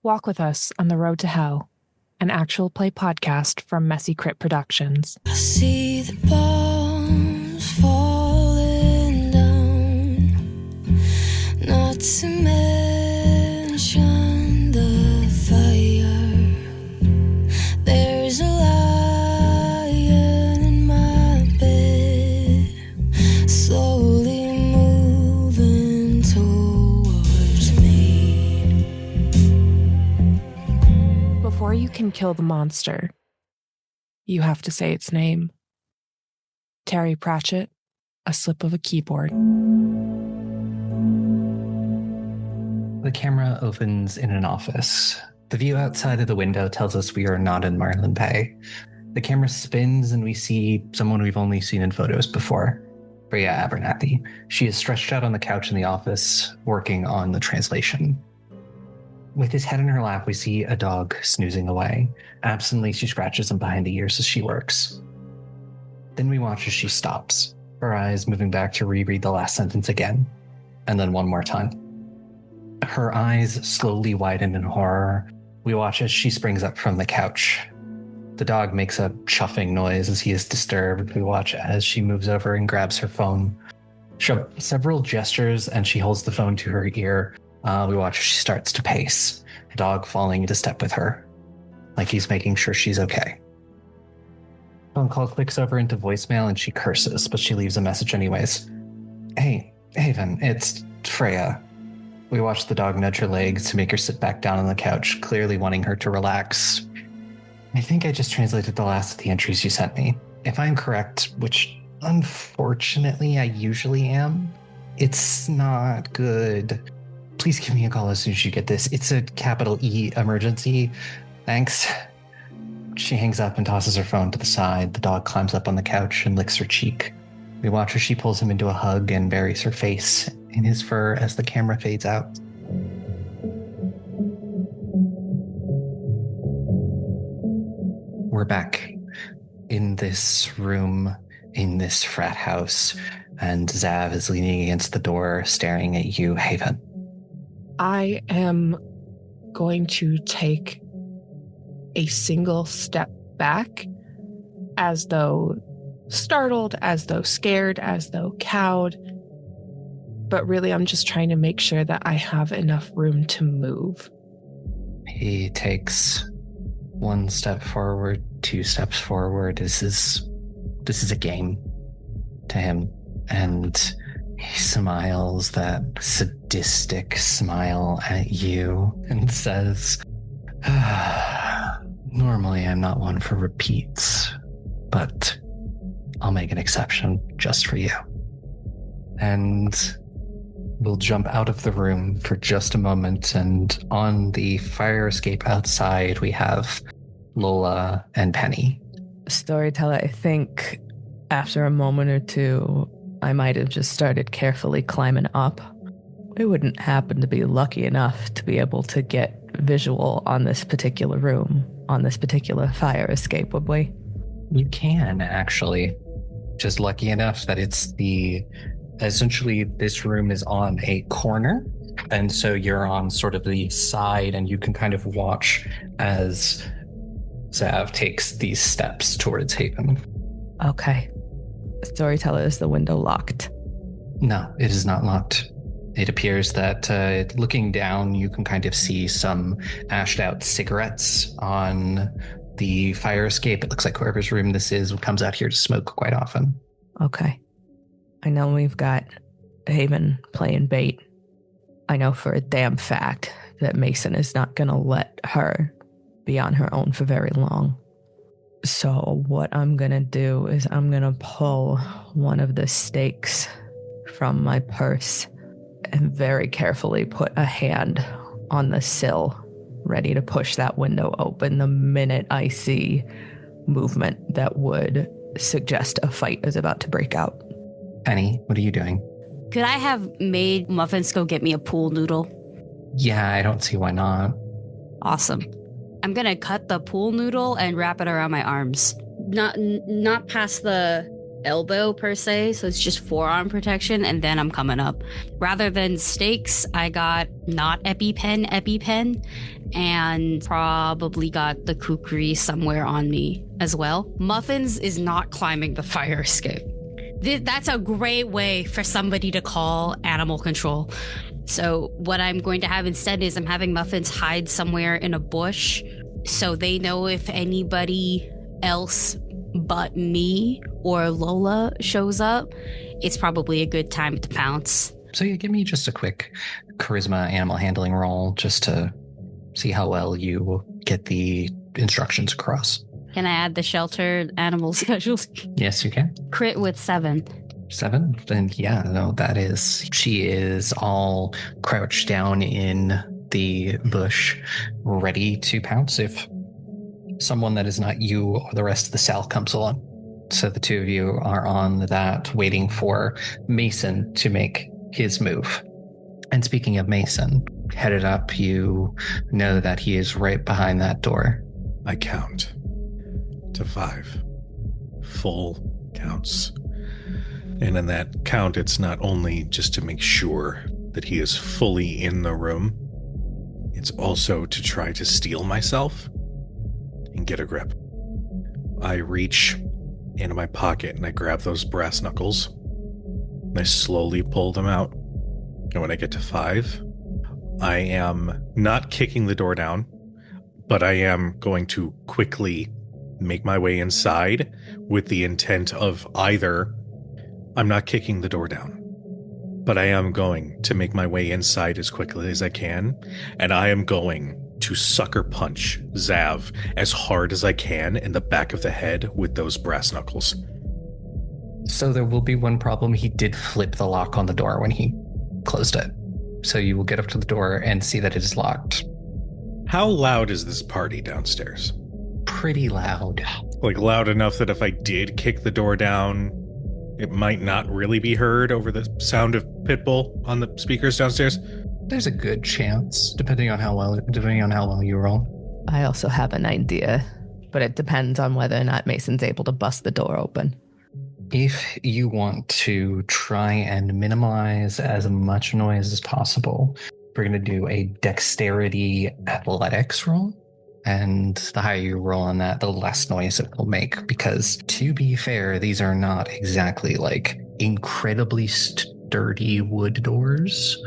Walk with us on the road to hell, an actual play podcast from Messy Crypt Productions. I see the bombs falling down, not to mention the fire. There's a lion in my bed, slowly moving towards me. Before you can kill the monster, you have to say its name. Terry Pratchett, a slip of a keyboard. The camera opens in an office. The view outside of the window tells us we are not in Marlin Bay. The camera spins and we see someone we've only seen in photos before, Freya Abernathy. She is stretched out on the couch in the office, working on the translation. With his head in her lap, we see a dog snoozing away. Absently, she scratches him behind the ears as she works. Then we watch as she stops, her eyes moving back to reread the last sentence again, and then one more time. Her eyes slowly widen in horror. We watch as she springs up from the couch. The dog makes a chuffing noise as he is disturbed. We watch as she moves over and grabs her phone. Several gestures, and she holds the phone to her ear. We watch as she starts to pace, the dog falling into step with her, like he's making sure she's okay. Phone call clicks over into voicemail and she curses, but she leaves a message anyways. Hey, Haven, it's Freya. We watch the dog nudge her legs to make her sit back down on the couch, clearly wanting her to relax. I think I just translated the last of the entries you sent me. If I'm correct, which unfortunately I usually am, it's not good. Please give me a call as soon as you get this. It's a capital E emergency. Thanks. She hangs up and tosses her phone to the side. The dog climbs up on the couch and licks her cheek. We watch as she pulls him into a hug and buries her face in his fur as the camera fades out. We're back in this room, in this frat house, and Zav is leaning against the door, staring at you, Haven. I am going to take a single step back, as though startled, as though scared, as though cowed. But really, I'm just trying to make sure that I have enough room to move. He takes one step forward, 2 steps forward. This is a game to him. And he smiles that sadistic smile at you and says, normally I'm not one for repeats, but I'll make an exception just for you. And we'll jump out of the room for just a moment, and on the fire escape outside, we have Lola and Penny. Storyteller, I think after a moment or two, I might have just started carefully climbing up. We wouldn't happen to be lucky enough to be able to get visual on this particular room, on this particular fire escape, would we? You can, actually. Just lucky enough that essentially this room is on a corner, and so you're on sort of the side, and you can kind of watch as Zav takes these steps towards Haven. Okay. Storyteller, is the window locked? No, it is not locked. It appears that looking down, you can kind of see some ashed out cigarettes on the fire escape. It looks like whoever's room this is comes out here to smoke quite often. Okay. I know we've got Haven playing bait. I know for a damn fact that Mason is not going to let her be on her own for very long. So what I'm going to do is I'm going to pull one of the stakes from my purse and very carefully put a hand on the sill, ready to push that window open the minute I see movement that would suggest a fight is about to break out. Penny, what are you doing? Could I have made Muffins go get me a pool noodle? Yeah, I don't see why not. Awesome. I'm going to cut the pool noodle and wrap it around my arms. Not past the elbow per se, so it's just forearm protection, and then I'm coming up. Rather than stakes, I got not EpiPen, and probably got the kukri somewhere on me as well. Muffins is not climbing the fire escape. That's a great way for somebody to call animal control. So what I'm going to have instead is I'm having Muffins hide somewhere in a bush so they know if anybody else but me or Lola shows up, it's probably a good time to pounce. So yeah, give me just a quick charisma animal handling roll just to see how well you get the instructions across. Can I add the sheltered animal specialty? Yes, you can. Crit with 7. 7? Then yeah, no, that is. She is all crouched down in the bush, ready to pounce if someone that is not you or the rest of the cell comes along. So the two of you are on that, waiting for Mason to make his move. And speaking of Mason, headed up, you know that he is right behind that door. I count to 5. Full counts. And in that count, it's not only just to make sure that he is fully in the room, it's also to try to steel myself and get a grip. I reach into my pocket and I grab those brass knuckles and I slowly pull them out. And when I get to 5, I am not kicking the door down, but I am going to quickly make my way inside with the intent of either I'm not kicking the door down, but I am going to make my way inside as quickly as I can, and I am going to sucker punch Zav as hard as I can in the back of the head with those brass knuckles. So there will be one problem. He did flip the lock on the door when he closed it. So you will get up to the door and see that it is locked. How loud is this party downstairs? Pretty loud. Like loud enough that if I did kick the door down, it might not really be heard over the sound of Pitbull on the speakers downstairs? There's a good chance, depending on how well you roll. I also have an idea, but it depends on whether or not Mason's able to bust the door open. If you want to try and minimize as much noise as possible, we're going to do a dexterity athletics roll. And the higher you roll on that, the less noise it will make. Because to be fair, these are not exactly like incredibly sturdy wood doors.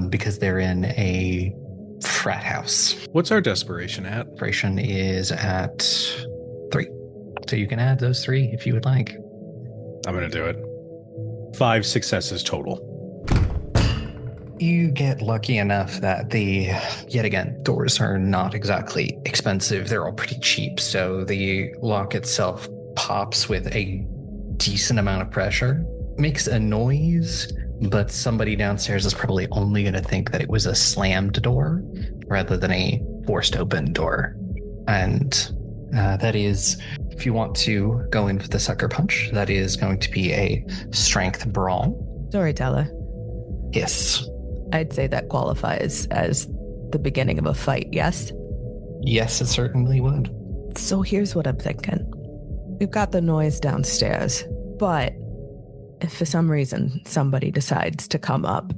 Because they're in a frat house. What's our desperation at? Desperation is at 3. So you can add those 3 if you would like. I'm going to do it. 5 successes total. You get lucky enough that yet again, doors are not exactly expensive. They're all pretty cheap. So the lock itself pops with a decent amount of pressure. Makes a noise, but somebody downstairs is probably only going to think that it was a slammed door rather than a forced open door. And that is, if you want to go in for the sucker punch, that is going to be a strength brawl. Storyteller, Yes. I'd say that qualifies as the beginning of a fight, yes? Yes, it certainly would. So here's what I'm thinking. We've got the noise downstairs, but if for some reason somebody decides to come up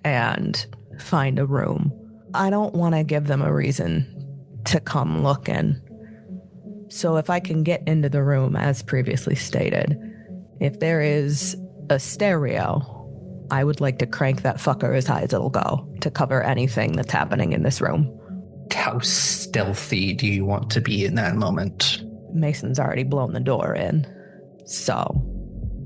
and find a room, I don't want to give them a reason to come looking. So if I can get into the room, as previously stated, if there is a stereo, I would like to crank that fucker as high as it'll go to cover anything that's happening in this room. How stealthy do you want to be in that moment? Mason's already blown the door in, so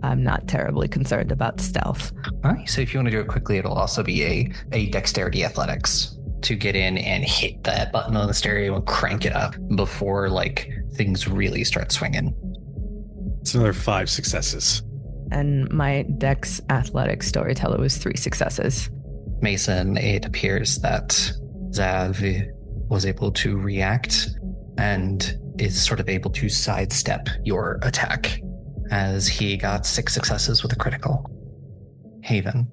I'm not terribly concerned about stealth. All right, so if you want to do it quickly, it'll also be a dexterity athletics to get in and hit that button on the stereo and crank it up before things really start swinging. It's another 5 successes. And my dex athletics storyteller was 3 successes. Mason, it appears that Zav was able to react and is sort of able to sidestep your attack as he got 6 successes with a critical. Haven,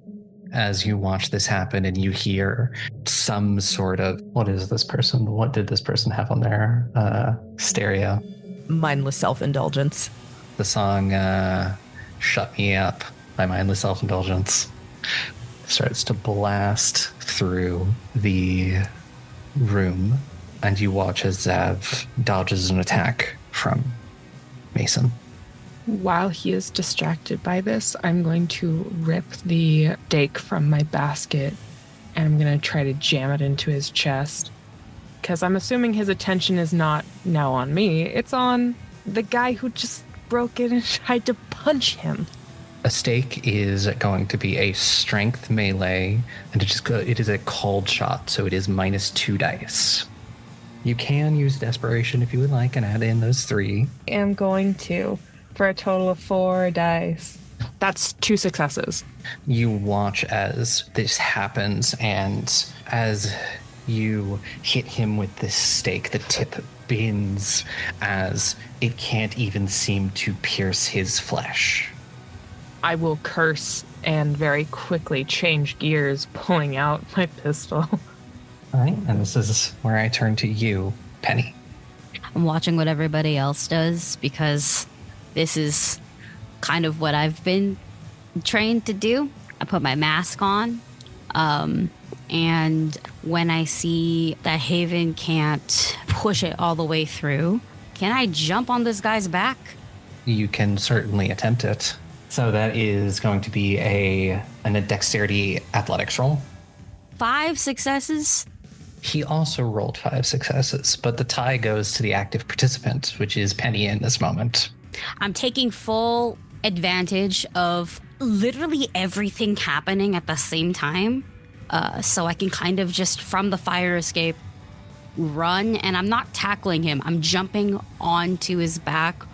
as you watch this happen and you hear some sort of, what did this person have on their stereo? Mindless self-indulgence. The song, Shut Me Up by Mindless Self-Indulgence starts to blast through the room, and you watch as Zav dodges an attack from Mason. While he is distracted by this, I'm going to rip the stake from my basket and I'm going to try to jam it into his chest. Because I'm assuming his attention is not now on me, it's on the guy who just broke in and tried to punch him. A stake is going to be a strength melee, and it is a called shot, so it is -2 dice. You can use desperation if you would like and add in those 3. I am going to, for a total of 4 dice. That's 2 successes. You watch as this happens, and as you hit him with this stake, the tip bends as it can't even seem to pierce his flesh. I will curse and very quickly change gears, pulling out my pistol. All right, and this is where I turn to you, Penny. I'm watching what everybody else does because this is kind of what I've been trained to do. I put my mask on, and when I see that Haven can't push it all the way through, can I jump on this guy's back? You can certainly attempt it. So that is going to be a dexterity athletics roll. 5 successes? He also rolled 5 successes, but the tie goes to the active participant, which is Penny in this moment. I'm taking full advantage of literally everything happening at the same time. So I can kind of just, from the fire escape, run, and I'm not tackling him. I'm jumping onto his back,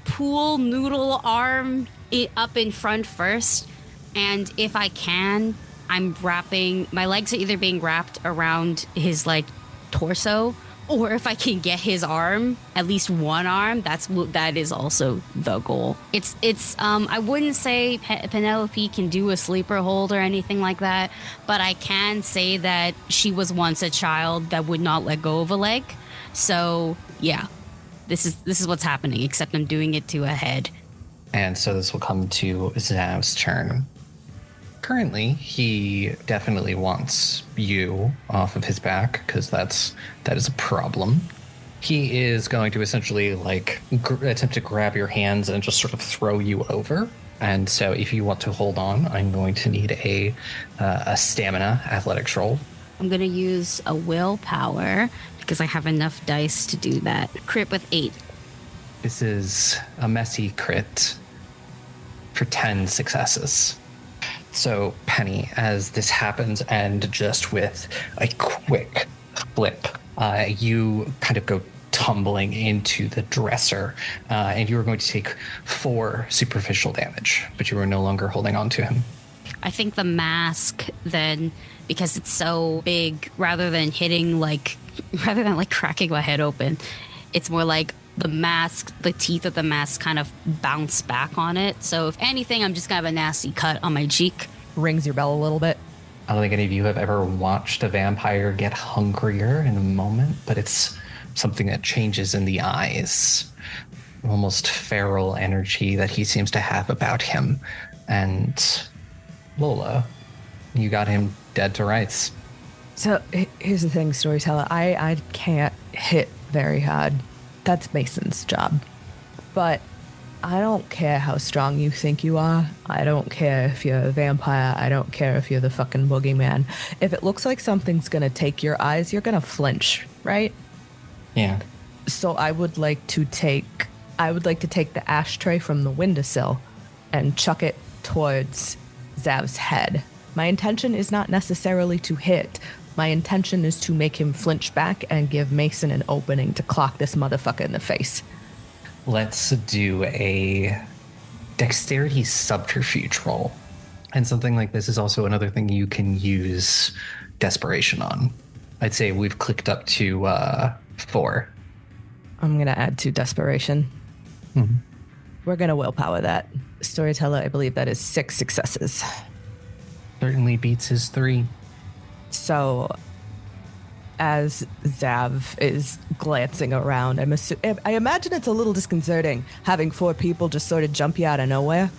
pool noodle arm it up in front first, and if I can, I'm wrapping, my legs are either being wrapped around his like torso, or if I can get his arm, at least one arm, that is also the goal. It's I wouldn't say Penelope can do a sleeper hold or anything like that, but I can say that she was once a child that would not let go of a leg. So yeah, this is what's happening, except I'm doing it to a head. And so this will come to Zav's turn. Currently, he definitely wants you off of his back, because that is a problem. He is going to essentially attempt to grab your hands and just sort of throw you over. And so if you want to hold on, I'm going to need a stamina athletics roll. I'm going to use a willpower because I have enough dice to do that. Crit with 8. This is a messy crit for 10 successes. So, Penny, as this happens, and just with a quick flip, you kind of go tumbling into the dresser, and you are going to take 4 superficial damage, but you are no longer holding on to him. I think the mask then, because it's so big, rather than cracking my head open, it's more like the mask, the teeth of the mask kind of bounce back on it. So if anything, I'm just gonna have a nasty cut on my cheek. Rings your bell a little bit. I don't think any of you have ever watched a vampire get hungrier in a moment, but it's something that changes in the eyes. Almost feral energy that he seems to have about him. And Lola, you got him dead to rights. So here's the thing, storyteller. I can't hit very hard. That's Mason's job. But I don't care how strong you think you are. I don't care if you're a vampire. I don't care if you're the fucking boogeyman. If it looks like something's gonna take your eyes, you're gonna flinch, right? Yeah. So I would like to take the ashtray from the windowsill and chuck it towards Zav's head. My intention is not necessarily to hit. My intention is to make him flinch back and give Mason an opening to clock this motherfucker in the face. Let's do a dexterity subterfuge roll. And something like this is also another thing you can use desperation on. I'd say we've clicked up to 4. I'm going to add 2 desperation. Mm-hmm. We're going to willpower that. Storyteller, I believe that is 6 successes. Certainly beats his 3. So As Zav is glancing around, I imagine it's a little disconcerting having 4 people just sort of jump you out of nowhere.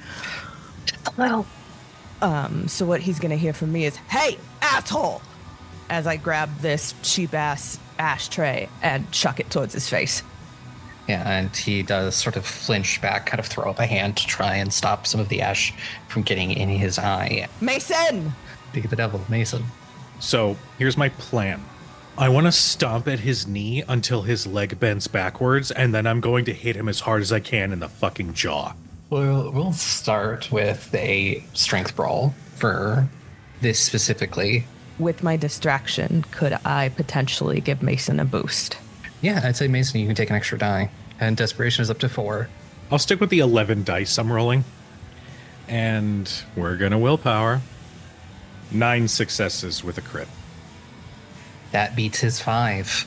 Well, So what he's going to hear from me is, "Hey, asshole!" as I grab this cheap-ass ashtray and chuck it towards his face. yeah, and he does sort of flinch back, kind of throw up a hand to try and stop some of the ash from getting in his eye. Mason! Be the devil, Mason. So here's my plan. I want to stomp at his knee until his leg bends backwards, and then I'm going to hit him as hard as I can in the fucking jaw. We'll start with a strength brawl for this specifically. With my distraction, could I potentially give Mason a boost? Yeah, I'd say Mason, you can take an extra die. And desperation is up to 4. I'll stick with the 11 dice I'm rolling. And we're going to willpower. 9 successes with a crit. That beats his 5.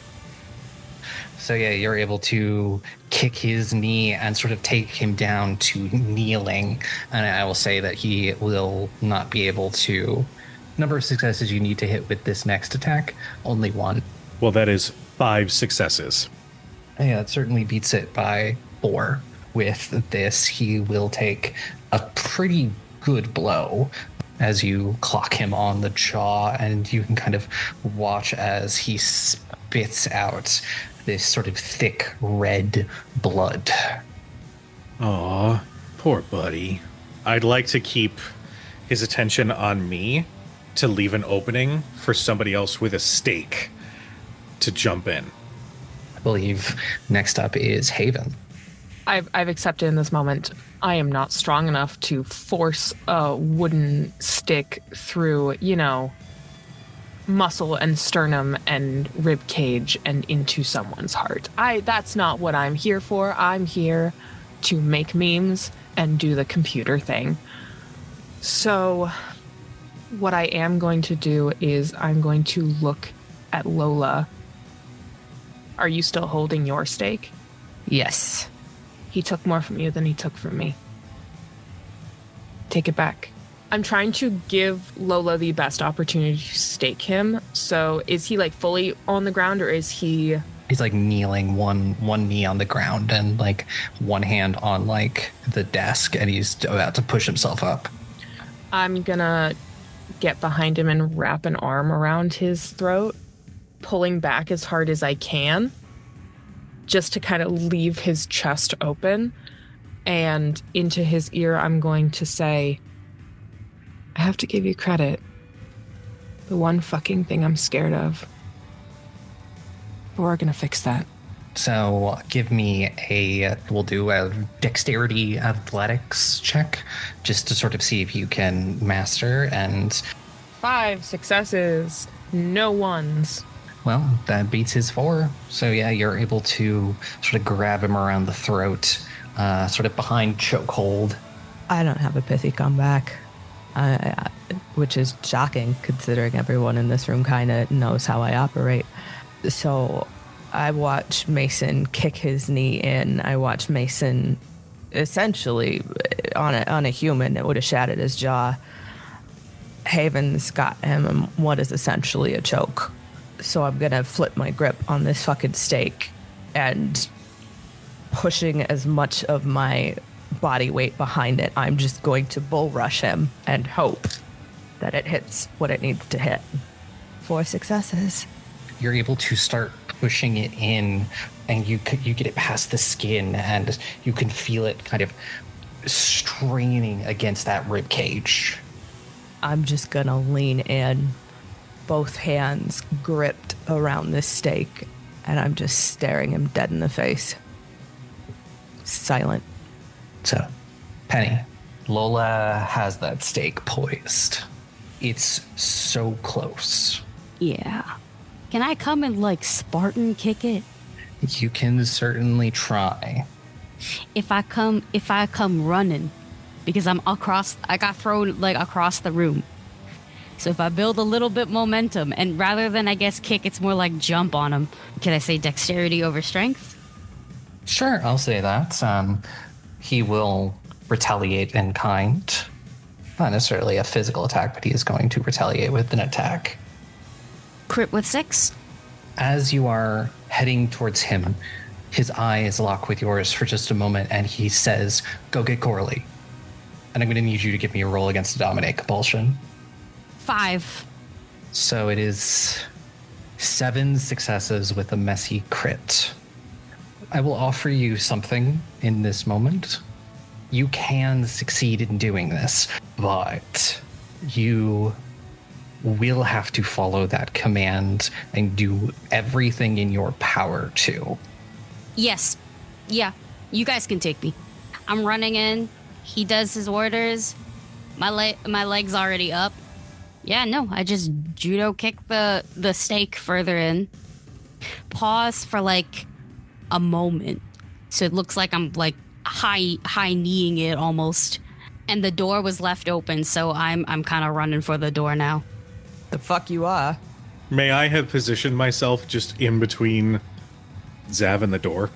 So yeah, you're able to kick his knee and sort of take him down to kneeling. And I will say that he will not be able to... Number of successes you need to hit with this next attack, only 1. Well, that is 5 successes. Yeah, that certainly beats it by 4. With this, he will take a pretty good blow as you clock him on the jaw, and you can kind of watch as he spits out this sort of thick red blood. Aw, poor buddy. I'd like to keep his attention on me to leave an opening for somebody else with a stake to jump in. I believe next up is Haven. I've accepted in this moment. I am not strong enough to force a wooden stick through, muscle and sternum and rib cage and into someone's heart. That's not what I'm here for. I'm here to make memes and do the computer thing. So what I am going to do is I'm going to look at Lola. Are you still holding your stake? Yes. He took more from you than he took from me. Take it back. I'm trying to give Lola the best opportunity to stake him. So is he like fully on the ground, or is he... He's like kneeling, one knee on the ground and like one hand on like the desk, and he's about to push himself up. I'm gonna get behind him and wrap an arm around his throat, pulling back as hard as I can, just to kind of leave his chest open. And into his ear, I'm going to say, I have to give you credit. The one fucking thing I'm scared of. But we're gonna fix that. So give me we'll do a dexterity athletics check just to sort of see if you can master. And 5 successes, no ones. well, that beats his 4. So yeah, you're able to sort of grab him around the throat, sort of behind chokehold. I don't have a pithy comeback, which is shocking considering everyone in this room kind of knows how I operate. So I watch Mason kick his knee in. I watch Mason essentially on a human that would have shattered his jaw. Haven's got him in what is essentially a choke. So I'm gonna flip my grip on this fucking stake and pushing as much of my body weight behind it, I'm just going to bull rush him and hope that it hits what it needs to hit. 4 successes. You're able to start pushing it in, and you get it past the skin, and you can feel it kind of straining against that rib cage. I'm just gonna lean in, both hands gripped around this stake, and I'm just staring him dead in the face. Silent. So, Penny, Lola has that stake poised. It's so close. Yeah. Can I come and like Spartan kick it? You can certainly try. If I come running, because I got thrown like across the room. So if I build a little bit momentum, and rather than I guess kick, it's more like jump on him. Can I say dexterity over strength? Sure, I'll say that. He will retaliate in kind. Not necessarily a physical attack, but he is going to retaliate with an attack. Crit with 6? As you are heading towards him, his eyes lock with yours for just a moment, and he says, "Go get Corley." And I'm going to need you to give me a roll against a dominate compulsion. 5. So it is 7 successes with a messy crit. I will offer you something in this moment. You can succeed in doing this, but you will have to follow that command and do everything in your power to. Yes. Yeah. You guys can take me. I'm running in. He does his orders. My leg's already up. Yeah, no, I just judo kick the stake further in. Pause for like a moment. So it looks like I'm like high kneeing it almost. And the door was left open, so I'm kind of running for the door now. The fuck you are? May I have positioned myself just in between Zav and the door?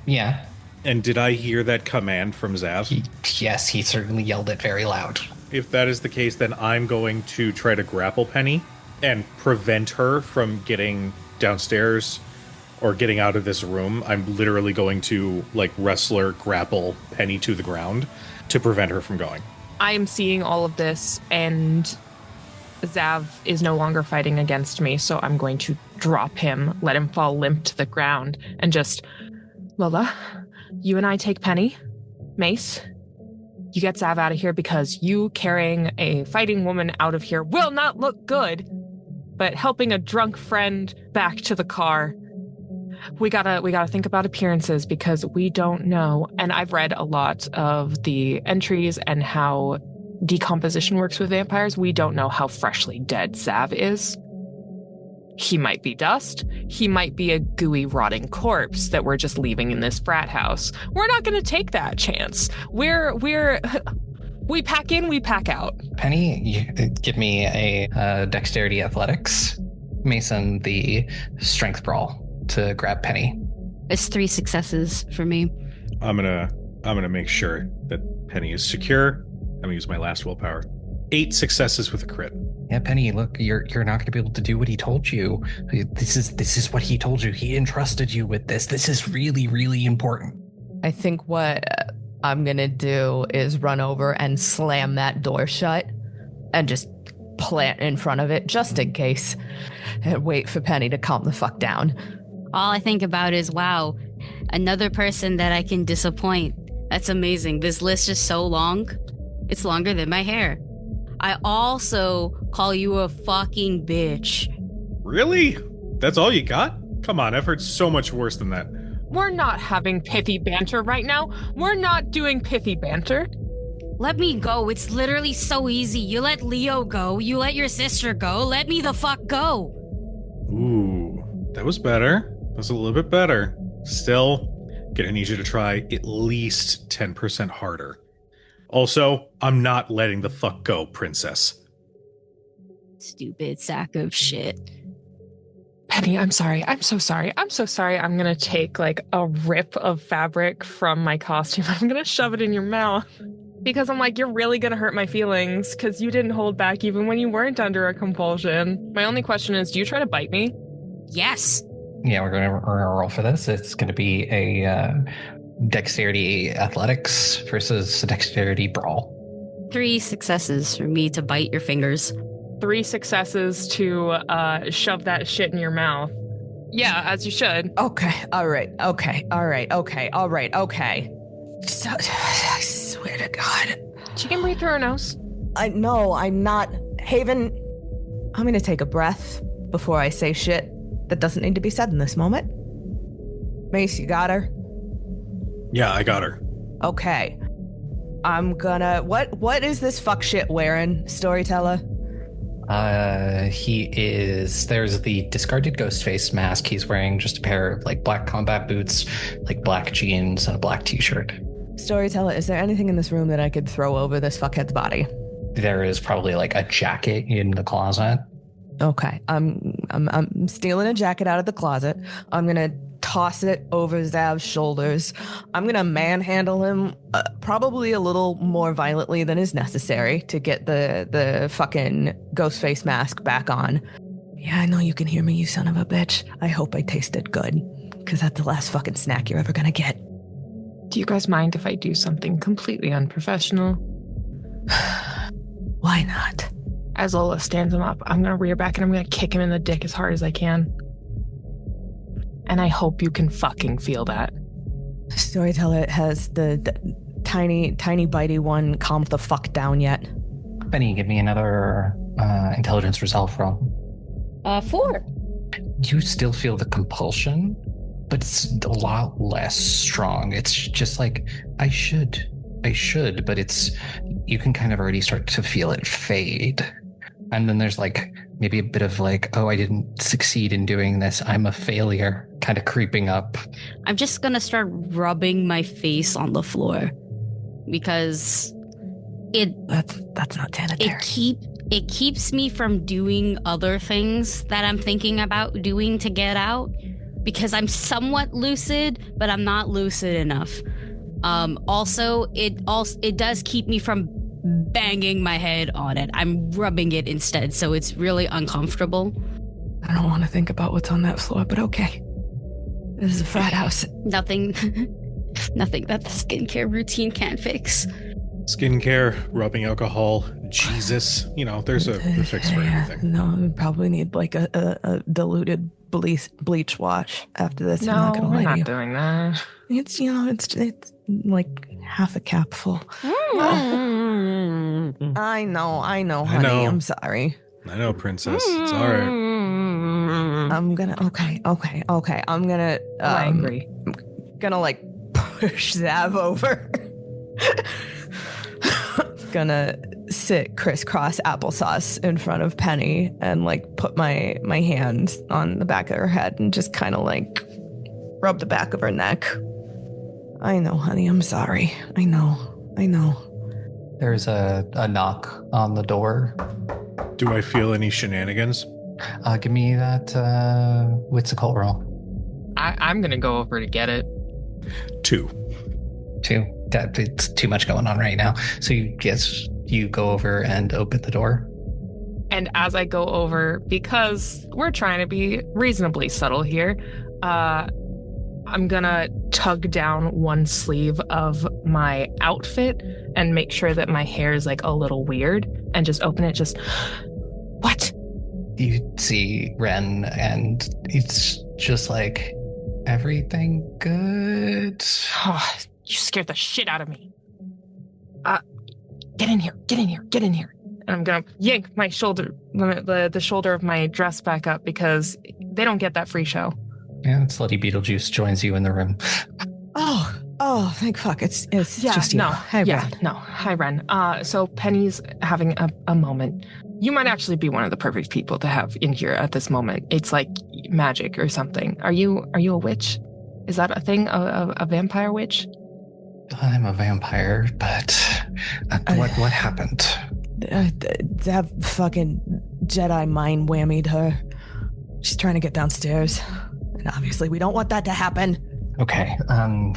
Yeah. And did I hear that command from Zav? Yes, he certainly yelled it very loud. If that is the case, then I'm going to try to grapple Penny and prevent her from getting downstairs or getting out of this room. I'm literally going to, like, wrestler grapple Penny to the ground to prevent her from going. I am seeing all of this, and Zav is no longer fighting against me, so I'm going to drop him, let him fall limp to the ground, and just, Lola, you and I take Penny. Mace, you get Zav out of here, because you carrying a fighting woman out of here will not look good. But helping a drunk friend back to the car, we gotta think about appearances, because we don't know. And I've read a lot of the entries and how decomposition works with vampires. We don't know how freshly dead Zav is. He might be dust. He might be a gooey, rotting corpse that we're just leaving in this frat house. We're not going to take that chance. We pack in, we pack out. Penny, you give me a dexterity athletics. Mason, the strength brawl to grab Penny. It's 3 successes for me. I'm gonna make sure that Penny is secure. I'm gonna use my last willpower. 8 successes with a crit. Yeah, Penny, look, you're not going to be able to do what he told you. This is what he told you. He entrusted you with this. This is really, really important. I think what I'm going to do is run over and slam that door shut and just plant in front of it just in case and wait for Penny to calm the fuck down. All I think about is, wow, another person that I can disappoint. That's amazing. This list is so long. It's longer than my hair. I also call you a fucking bitch. Really? That's all you got? Come on, I've heard so much worse than that. We're not having pithy banter right now. We're not doing pithy banter. Let me go. It's literally so easy. You let Leo go. You let your sister go. Let me the fuck go. Ooh, that was better. That was a little bit better. Still, gonna need you to try at least 10% harder. Also, I'm not letting the fuck go, princess. Stupid sack of shit. Penny, I'm sorry. I'm so sorry. I'm so sorry. I'm going to take like a rip of fabric from my costume. I'm going to shove it in your mouth. Because I'm like, you're really going to hurt my feelings because you didn't hold back even when you weren't under a compulsion. My only question is, do you try to bite me? Yes. Yeah, we're gonna roll for this. It's going to be a dexterity athletics versus a dexterity brawl. 3 successes for me to bite your fingers. 3 successes to shove that shit in your mouth. Yeah, as you should. Okay, all right, okay. So, I swear to God. She can breathe through her nose. No, I'm not. Haven, I'm gonna take a breath before I say shit that doesn't need to be said in this moment. Mace, you got her? Yeah, I got her. Okay. I'm gonna... What is this fuck shit wearing, storyteller? There's the discarded ghost face mask. He's wearing just a pair of like black combat boots, like black jeans, and a black t-shirt. Storyteller, is there anything in this room that I could throw over this fuckhead's body? There is probably like a jacket in the closet. Okay, I'm stealing a jacket out of the closet. I'm gonna toss it over Zav's shoulders. I'm gonna manhandle him probably a little more violently than is necessary to get the fucking ghost face mask back on. Yeah, I know you can hear me, you son of a bitch. I hope I tasted good, because that's the last fucking snack you're ever gonna get. Do you guys mind if I do something completely unprofessional? Why not? As Lola stands him up, I'm going to rear back and I'm going to kick him in the dick as hard as I can. And I hope you can fucking feel that. Storyteller, has the tiny bitey one calmed the fuck down yet? Benny, give me another intelligence resolve roll. 4. You still feel the compulsion, but it's a lot less strong. It's just like, I should, but it's, you can kind of already start to feel it fade. And then there's like maybe a bit of like, oh, I didn't succeed in doing this, I'm a failure, kind of creeping up. I'm just gonna start rubbing my face on the floor because that's not sanitary. It keeps me from doing other things that I'm thinking about doing to get out because I'm somewhat lucid, but I'm not lucid enough. Also, it does keep me from banging my head on it. I'm rubbing it instead, so it's really uncomfortable. I don't want to think about what's on that floor, but okay. This is a frat house. Nothing that the skincare routine can't fix. Skincare, rubbing alcohol, Jesus. You know, there's a fix for everything. No, we probably need like a diluted bleach wash after this. No, I'm not gonna we're lie to not you. doing that. It's it's like half a cap full. I know, honey. know. I'm sorry. I know, princess. It's all right. I'm gonna okay. I'm gonna I'm angry. gonna like push Zav over. Gonna sit crisscross applesauce in front of Penny and like put my hands on the back of her head and just kind of like rub the back of her neck. I know, honey. I'm sorry. I know. There's a knock on the door. Do I feel any shenanigans? Give me that wits occult roll. I'm going to go over to get it. 2. It's too much going on right now. So you go over and open the door. And as I go over, because we're trying to be reasonably subtle here, I'm gonna tug down one sleeve of my outfit and make sure that my hair is like a little weird and just open it. What? You see Ren and it's just like, everything good? Oh, you scared the shit out of me. Get in here. And I'm gonna yank my shoulder, the shoulder of my dress back up because they don't get that free show. Yeah, Slutty Beetlejuice joins you in the room. Oh, thank fuck. It's just you. No. Hi, Yeah, Ren. no. Hi, Ren. So Penny's having a moment. You might actually be one of the perfect people to have in here at this moment. It's like magic or something. Are you a witch? Is that a thing? A vampire witch? I'm a vampire, but what happened? That fucking Jedi mind whammied her. She's trying to get downstairs. And obviously we don't want that to happen. Okay, kind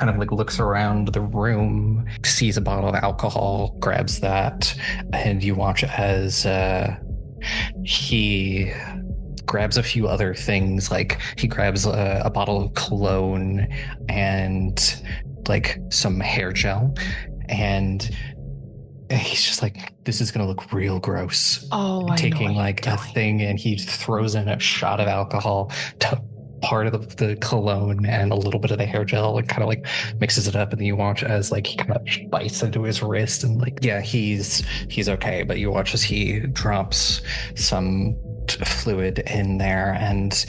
of like looks around the room, sees a bottle of alcohol, grabs that, and you watch as he grabs a few other things. Like he grabs a bottle of cologne and like some hair gel, and he's just like, this is gonna look real gross. Oh, taking like a thing, and he throws in a shot of alcohol to part of the cologne and a little bit of the hair gel, and kind of like mixes it up. And then you watch as like he kind of bites into his wrist, and like, yeah, he's okay, but you watch as he drops some fluid in there, and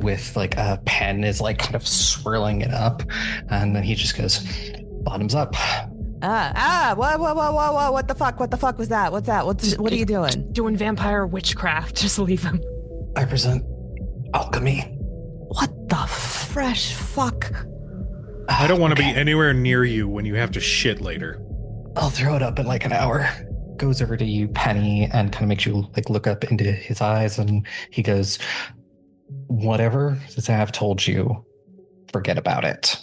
with like a pen is like kind of swirling it up, and then he just goes bottoms up. What the fuck was that? What are you doing? Doing vampire witchcraft. Just leave him. I present alchemy. What the fresh fuck? I don't want to be anywhere near you when you have to shit later. I'll throw it up in like an hour. Goes over to you, Penny, and kind of makes you like look up into his eyes, and he goes, whatever Zav told you, forget about it.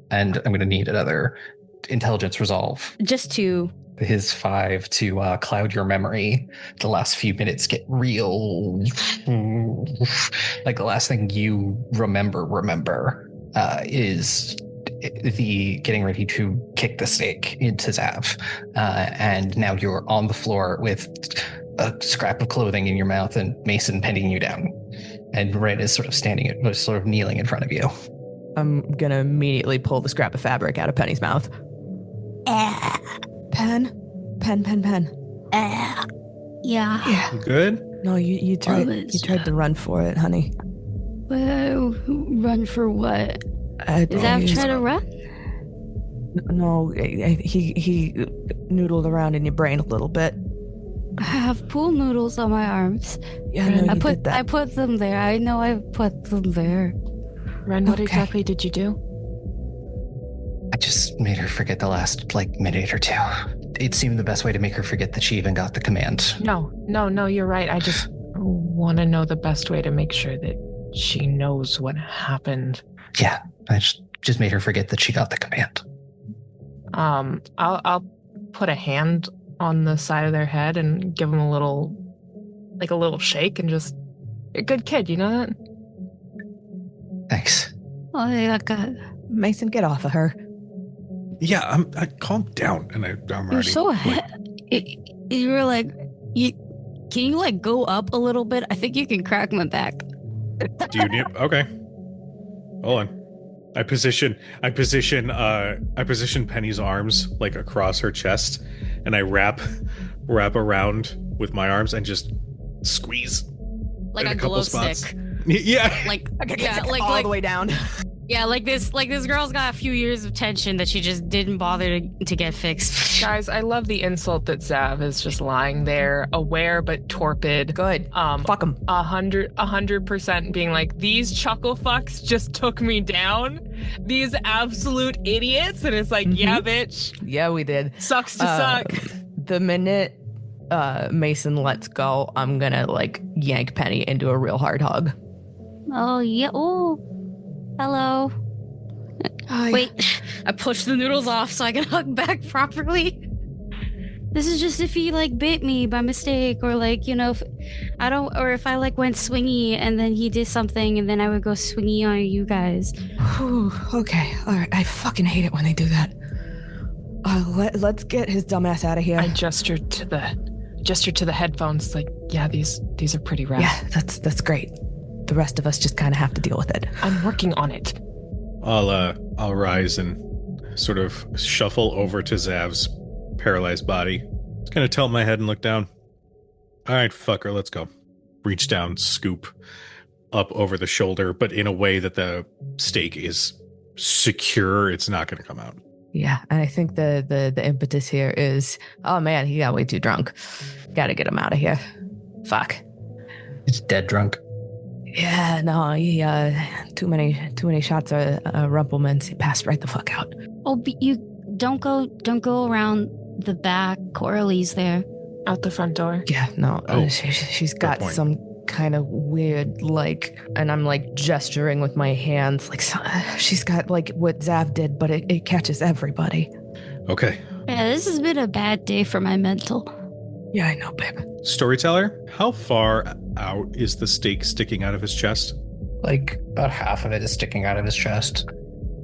And I'm going to need another intelligence resolve. Just 2. his 5 to cloud your memory. The last few minutes get real. Like the last thing you remember is the getting ready to kick the stake into Zav. And now you're on the floor with a scrap of clothing in your mouth and Mason pinning you down. And Red is sort of kneeling in front of you. I'm gonna immediately pull the scrap of fabric out of Penny's mouth. Pen. Yeah. Yeah. Good? No, you tried to run for it, honey. Run for what? Is that try to run? No, he noodled around in your brain a little bit. I have pool noodles on my arms. Yeah, no, you did that. I put them there. I know I put them there. Ren, what exactly did you do? I just made her forget the last, minute or two. It seemed the best way to make her forget that she even got the command. No, you're right. I just want to know the best way to make sure that she knows what happened. Yeah, I just made her forget that she got the command. I'll put a hand on the side of their head and give them a little shake and just, you're a good kid, you know that? Thanks. Oh, yeah, God. Mason, get off of her. Yeah, I calm down, and I'm You're already. so you were like, can you go up a little bit? I think you can crack my back. Do you need? Okay. Hold on. I position Penny's arms across her chest, and I wrap around with my arms and just squeeze. Like in a couple glow spots. stick. Yeah. All the way down. Yeah, this girl's got a few years of tension that she just didn't bother to get fixed. Guys, I love the insult that Zav is just lying there, aware but torpid. Good. Fuck him. 100% being like, these chuckle fucks just took me down. These absolute idiots. And it's like, yeah, bitch. Yeah, we did. Sucks to suck. The minute Mason lets go, I'm gonna yank Penny into a real hard hug. Oh, yeah. Oh, hello. Wait, I pushed the noodles off so I can hug back properly. This is just if he bit me by mistake, or if I don't, or if I went swingy and then he did something and then I would go swingy on you guys. Whew, okay, all right. I fucking hate it when they do that. Let's get his dumbass out of here. I gestured to the headphones, yeah, these are pretty rad. Yeah, that's great. The rest of us just kind of have to deal with it. I'm working on it. I'll rise and sort of shuffle over to Zav's paralyzed body. Just kind of tilt my head and look down. All right, fucker, let's go. Reach down, scoop up over the shoulder, but in a way that the stake is secure. It's not going to come out. Yeah, and I think the impetus here is, oh man, he got way too drunk. Got to get him out of here. Fuck. He's dead drunk. Yeah, no, he too many shots of Rumpelmans. He passed right the fuck out. Oh, but you don't go around the back. Coralie's there. Out the front door. Yeah, no, she's got some kind of weird and I'm gesturing with my hands she's got what Zav did, but it catches everybody. Okay. Yeah, this has been a bad day for my mental. Yeah, I know, babe. Storyteller, how far out is the stake sticking out of his chest? About half of it is sticking out of his chest.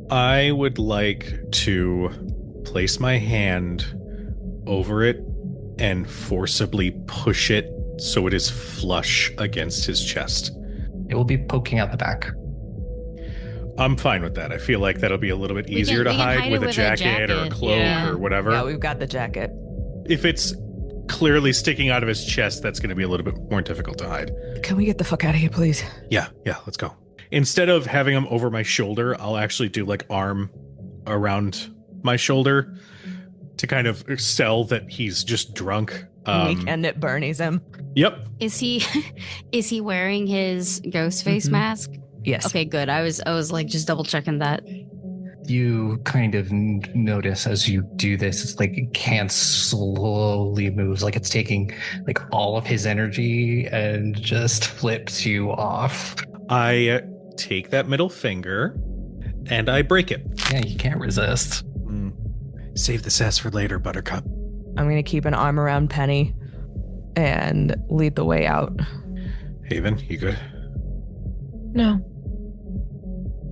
I would like to place my hand over it and forcibly push it so it is flush against his chest. It will be poking out the back. I'm fine with that. I feel like that'll be a little bit easier to hide with a jacket or a cloak or whatever. Yeah, we've got the jacket. If it's clearly sticking out of his chest, that's going to be a little bit more difficult to hide. Can we get the fuck out of here, please? Yeah, let's go. Instead of having him over my shoulder, I'll actually do arm around my shoulder to kind of sell that he's just drunk. And it burnies him. Yep. Is he wearing his ghost face mask? Yes. Okay, good. I was just double checking that. You kind of notice as you do this, it's it can't slowly moves, it's taking all of his energy and just flips you off. I take that middle finger and I break it. Yeah, you can't resist. Save the sass for later, Buttercup. I'm going to keep an arm around Penny and lead the way out. Haven, you good? No.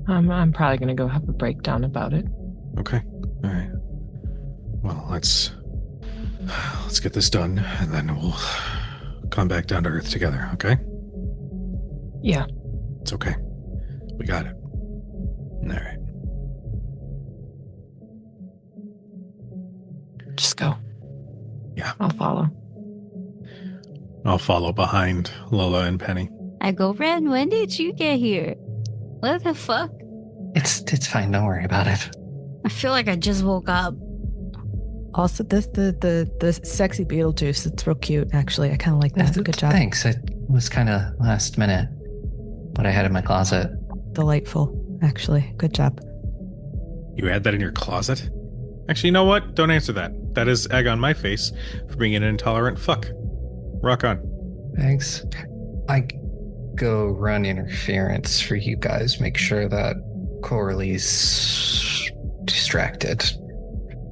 I'm probably gonna go have a breakdown about it. Okay. All right. Well, let's get this done, and then we'll come back down to Earth together, okay? Yeah. It's okay. We got it. All right. Just go. Yeah. I'll follow. I'll follow behind Lola and Penny. I go, Ren, when did you get here? What the fuck? It's fine. Don't worry about it. I feel like I just woke up. Also, the sexy Beetlejuice, it's real cute, actually. I kind of like that. Good job. Thanks. It was kind of last minute, what I had in my closet. Delightful, actually. Good job. You had that in your closet? Actually, you know what? Don't answer that. That is egg on my face for being an intolerant fuck. Rock on. Thanks. I go run interference for you guys. Make sure that Coralie's distracted.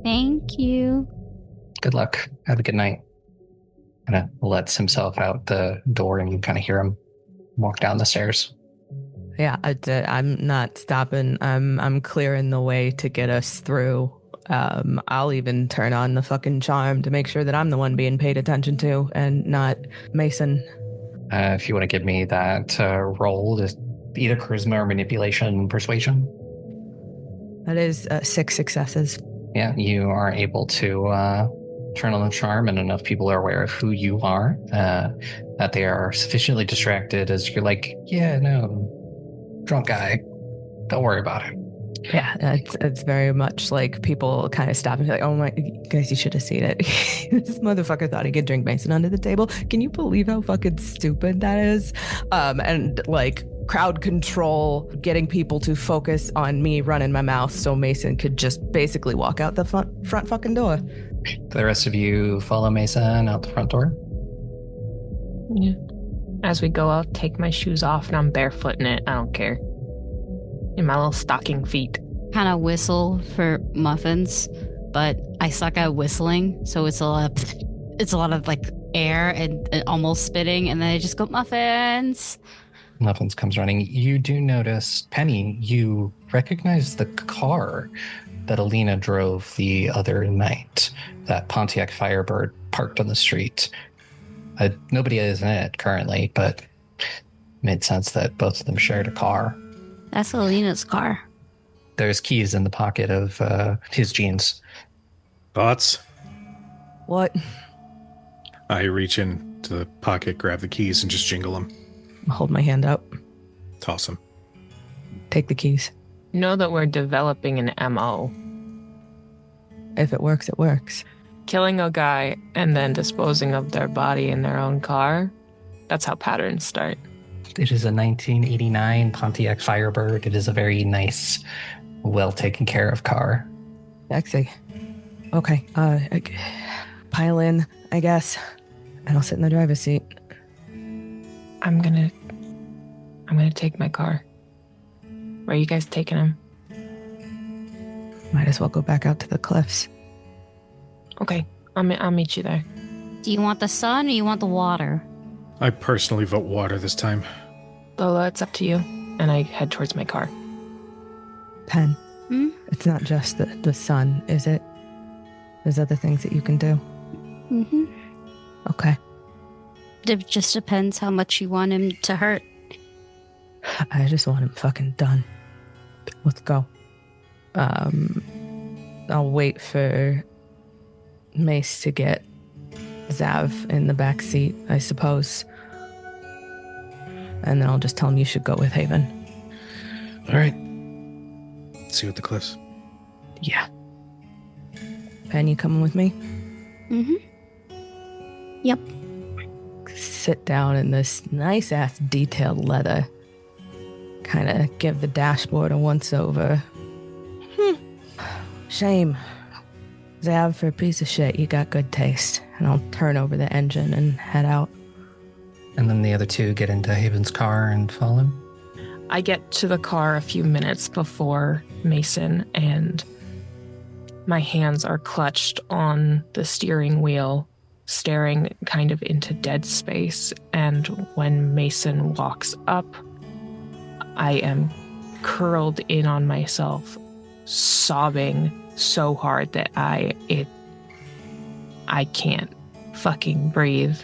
Thank you. Good luck. Have a good night. Kind of lets himself out the door, and you kind of hear him walk down the stairs. Yeah, I'm not stopping. I'm clearing the way to get us through. I'll even turn on the fucking charm to make sure that I'm the one being paid attention to and not Mason. If you want to give me that roll, either charisma or manipulation, persuasion. That is 6 successes. Yeah, you are able to turn on the charm, and enough people are aware of who you are that they are sufficiently distracted as you're like, yeah, no, drunk guy, don't worry about it. Yeah, it's very much like people kind of stop and be like, oh my, guys, you should have seen it. This motherfucker thought he could drink Mason under the table. Can you believe how fucking stupid that is? And like crowd control, getting people to focus on me running my mouth so Mason could just basically walk out the front fucking door. The rest of you follow Mason out the front door? Yeah. As we go, I'll take my shoes off and I'm barefooting it. I don't care. In my little stocking feet. Kind of whistle for muffins, but I suck at whistling, so it's a lot of like air and almost spitting, and then I just go muffins. Muffins comes running. You do notice, Penny, you recognize the car that Alina drove the other night. That Pontiac Firebird parked on the street. Nobody is in it currently, but made sense that both of them shared a car. That's Alina's car. There's keys in the pocket of his jeans. Thoughts? What? I reach into the pocket, grab the keys, and just jingle them. Hold my hand up. Toss them. Take the keys. Know that we're developing an MO. If it works, it works. Killing a guy and then disposing of their body in their own car. That's how patterns start. It is a 1989 Pontiac Firebird. It is a very nice, well taken care of car. Sexy. Okay, pile in, I guess, and I'll sit in the driver's seat. I'm gonna take my car. Where are you guys taking him? Might as well go back out to the cliffs. Okay, I'll meet you there. Do you want the sun or you want the water? I personally vote water this time. Lola, it's up to you. And I head towards my car. Pen, Hmm? it's not just the sun, is it? There's other things that you can do. Mm-hmm. Okay. It just depends how much you want him to hurt. I just want him fucking done. Let's go. I'll wait for Mace to get Zav in the back seat, I suppose. And then I'll just tell him you should go with Haven. All right. See you at the cliffs. Yeah. Pen, you coming with me? Mm-hmm. Yep. Sit down in this nice-ass detailed leather. Kind of give the dashboard a once-over. Shame. Zav, for a piece of shit, you got good taste. And I'll turn over the engine and head out. And then the other two get into Haven's car and follow. I get to the car a few minutes before Mason, and My hands are clutched on the steering wheel, staring kind of into dead space. And when Mason walks up, I am curled in on myself, sobbing so hard that I can't fucking breathe.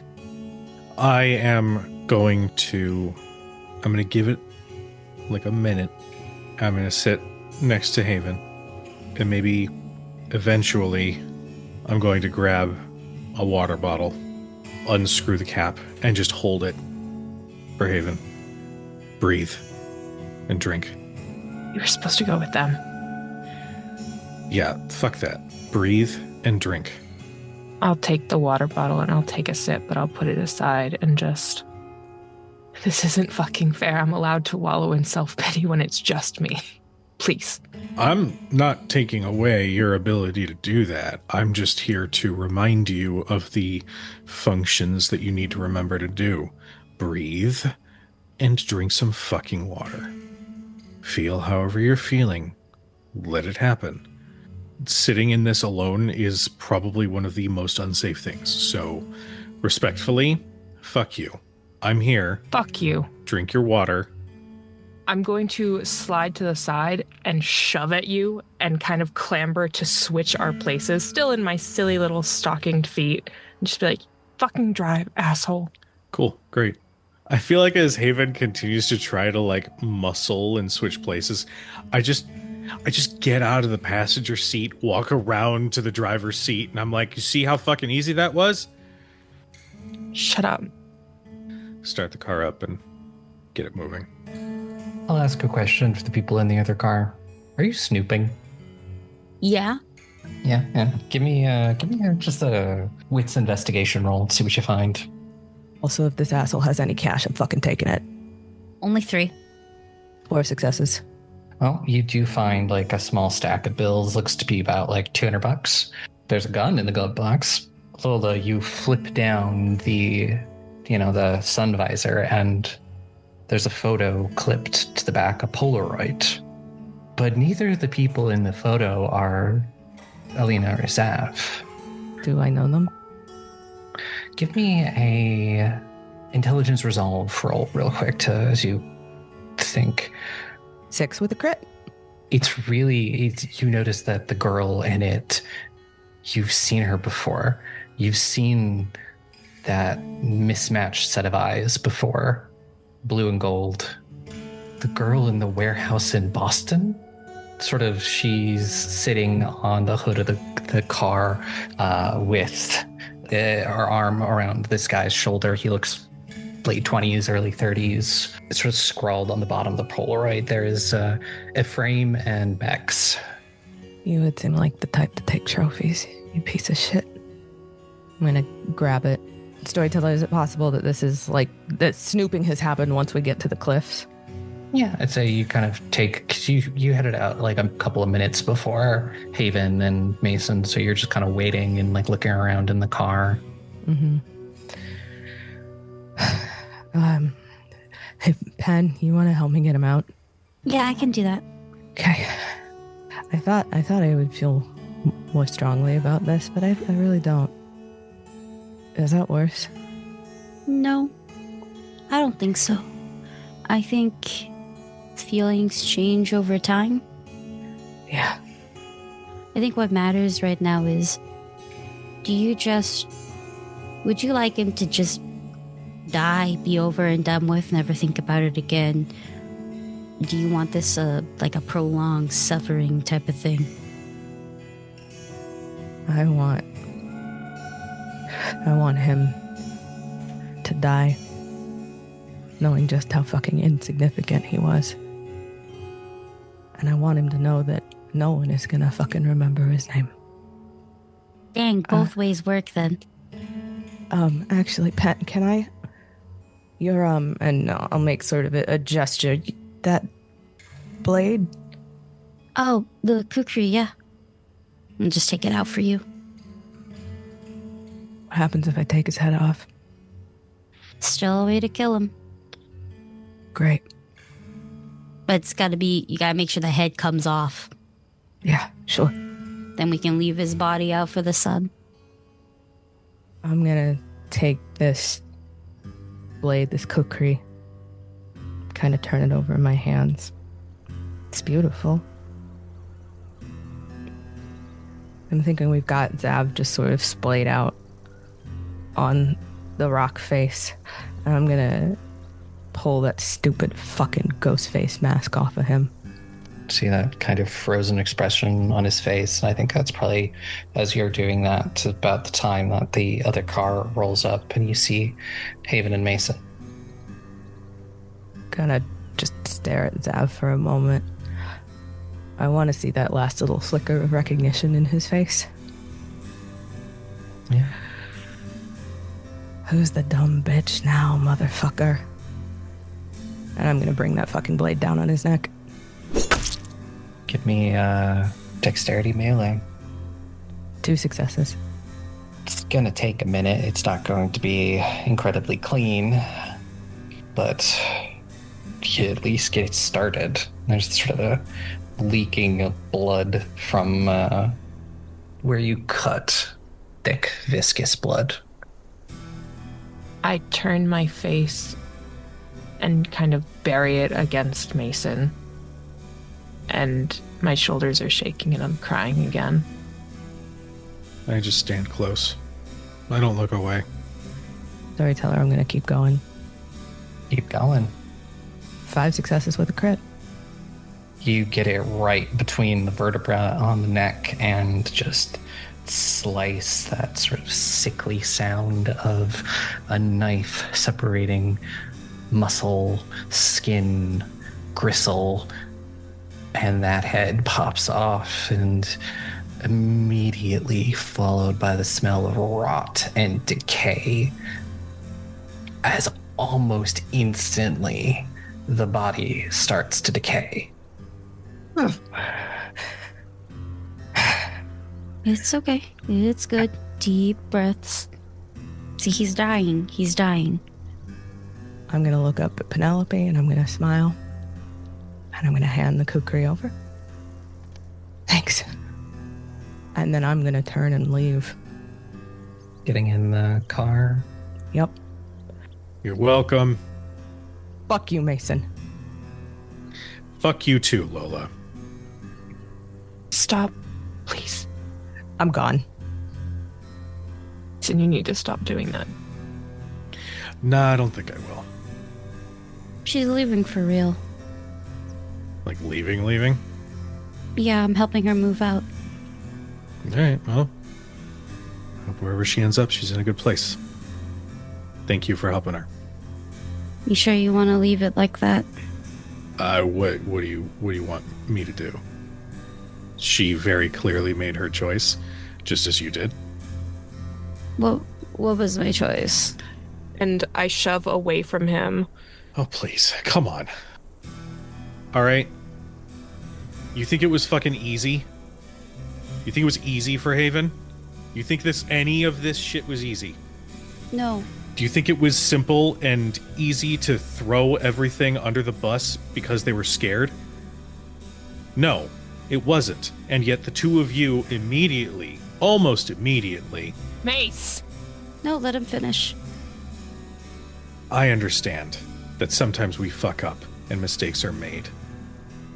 I'm going to give it like a minute. I'm going to sit next to Haven, and maybe eventually I'm going to grab a water bottle, unscrew the cap, and just hold it for Haven. Breathe and drink. You were supposed to go with them. Yeah, fuck that. Breathe and drink. I'll take the water bottle and I'll take a sip, but I'll put it aside and just... This isn't fucking fair. I'm allowed to wallow in self-pity when it's just me. Please. I'm not taking away your ability to do that. I'm just here to remind you of the functions that you need to remember to do. Breathe and drink some fucking water. Feel however you're feeling. Let it happen. Sitting in this alone is probably one of the most unsafe things. So, respectfully, fuck you. I'm here. Fuck you. Drink your water. I'm going to slide to the side and shove at you and kind of clamber to switch our places, still in my silly little stockinged feet, and just be like, fucking drive, asshole. Cool. Great. I feel like as Haven continues to try to like muscle and switch places, I just get out of the passenger seat, walk around to the driver's seat, and I'm like, you see how fucking easy that was? Shut up. Start the car up and get it moving. I'll ask a question for the people in the other car. Are you snooping? Yeah. Yeah. Give me just a wits investigation roll. See what you find. Also, if this asshole has any cash, I'm fucking taking it. Only 3. 4 successes. Well, you do find like a small stack of bills. Looks to be about like $200. There's a gun in the glove box. Lola, you flip down the sun visor, and there's a photo clipped to the back, a Polaroid. But neither of the people in the photo are Alina or Zav. Do I know them? Give me a intelligence resolve roll real quick as you think. 6 with a crit. You notice that the girl in it, you've seen her before. You've seen that mismatched set of eyes before. Blue and gold. The girl in the warehouse in Boston, she's sitting on the hood of the car with her arm around this guy's shoulder. He looks late 20s, early 30s. It's sort of scrawled on the bottom of the Polaroid. There is Ephraim and Bex. You would seem like the type to take trophies, you piece of shit. I'm gonna grab it. Storyteller, is it possible that that snooping has happened once we get to the cliffs? Yeah, I'd say you kind of take, because you headed out like a couple of minutes before Haven and Mason, so you're just kind of waiting and like looking around in the car. Mm-hmm. Hey, Pen, you want to help me get him out? Yeah, I can do that. Okay. I thought I would feel more strongly about this, but I really don't. Is that worse? No, I don't think so. I think feelings change over time. Yeah. I think what matters right now is, would you like him to just die, be over and done with, never think about it again? Do you want this like a prolonged suffering type of thing? I want him to die knowing just how fucking insignificant he was. And I want him to know that no one is gonna fucking remember his name. Dang, both ways work then. Actually, Pat, can I... and I'll make sort of a gesture. That blade? Oh, the kukri, yeah. I'll just take it out for you. What happens if I take his head off? Still a way to kill him. Great. But you gotta make sure the head comes off. Yeah, sure. Then we can leave his body out for the sun. I'm gonna take this blade, this kukri, kind of turn it over in my hands. It's beautiful. I'm thinking we've got Zav just sort of splayed out on the rock face. And I'm gonna pull that stupid fucking ghost face mask off of him. See that kind of frozen expression on his face. And I think that's probably, as you're doing that, about the time that the other car rolls up and you see Haven and Mason. Gonna just stare at Zav for a moment. I want to see that last little flicker of recognition in his face. Yeah. Who's the dumb bitch now, motherfucker? And I'm gonna bring that fucking blade down on his neck. Give me dexterity melee. 2 successes. It's gonna take a minute. It's not going to be incredibly clean, but you at least get it started. There's sort of a leaking of blood from where you cut. Thick, viscous blood. I turn my face and kind of bury it against Mason. And my shoulders are shaking and I'm crying again. I just stand close. I don't look away. Storyteller, I'm gonna keep going. Keep going. 5 successes with a crit. You get it right between the vertebra on the neck and just slice that sort of sickly sound of a knife separating muscle, skin, gristle, and that head pops off and immediately followed by the smell of rot and decay as almost instantly the body starts to decay. It's okay. It's good. Deep breaths. See, he's dying. He's dying. I'm gonna look up at Penelope and I'm gonna smile. And I'm gonna hand the kukri over. Thanks. And then I'm gonna turn and leave. Getting in the car. Yep. You're welcome. Fuck you, Mason. Fuck you too, Lola. Stop, please. I'm gone. And you need to stop doing that. Nah, I don't think I will. She's leaving for real. Like leaving? Yeah, I'm helping her move out. Alright, well. Hope wherever she ends up, she's in a good place. Thank you for helping her. You sure you want to leave it like that? What do you want me to do? She very clearly made her choice, just as you did. What was my choice? And I shove away from him. Oh, please. Come on. Alright. You think it was fucking easy? You think it was easy for Haven? You think any of this shit was easy? No. Do you think it was simple and easy to throw everything under the bus because they were scared? No, it wasn't. And yet the two of you immediately, almost immediately... Mace! No, let him finish. I understand that sometimes we fuck up and mistakes are made.